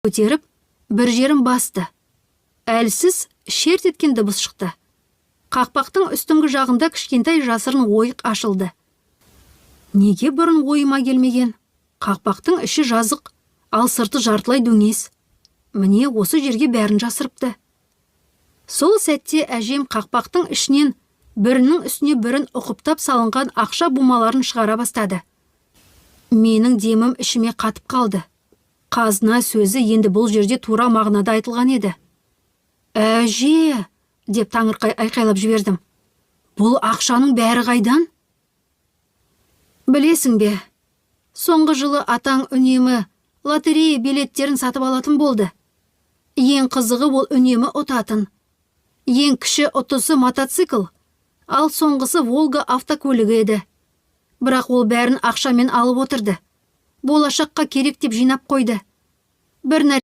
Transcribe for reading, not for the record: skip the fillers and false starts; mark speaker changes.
Speaker 1: көтеріп, бір жерін басты. Әлсіз шерт еткен дыбыс шықты. Қақпақтың үстіңгі жағында кішкентай жасырын ойық ашылды. Неге бұрын ойыма келмеген? Қақпақтың іші жазық, ал сырты жартылай дөңес. Міне осы жерге бәрін жасырыпты. Сол сәтте әжем қақпақтың ішінен бірінің үстіне бірін ұқыптап салынған ақша бумаларын шығара бастады. Менің демім ішіме қатып қалды. Қазына сөзі енді бұл жерде тура мағынада айтылған еді. «Әже!» деп таңырқай айқайлап жібердім. «Бұл ақшаның бәрі қайдан?» «Білесің бе, соңғы жылы атаң үнемі лотерея билеттерін сатып алатын болды. Ең қызығы ол үнемі ұтатын. Ең кіші ұтысы мотоцикл, ал соңғысы Волга автокөлігі еді. Бірақ ол бәрін ақшамен алып отырды. Болашаққа керек деп жинап қойды. Бір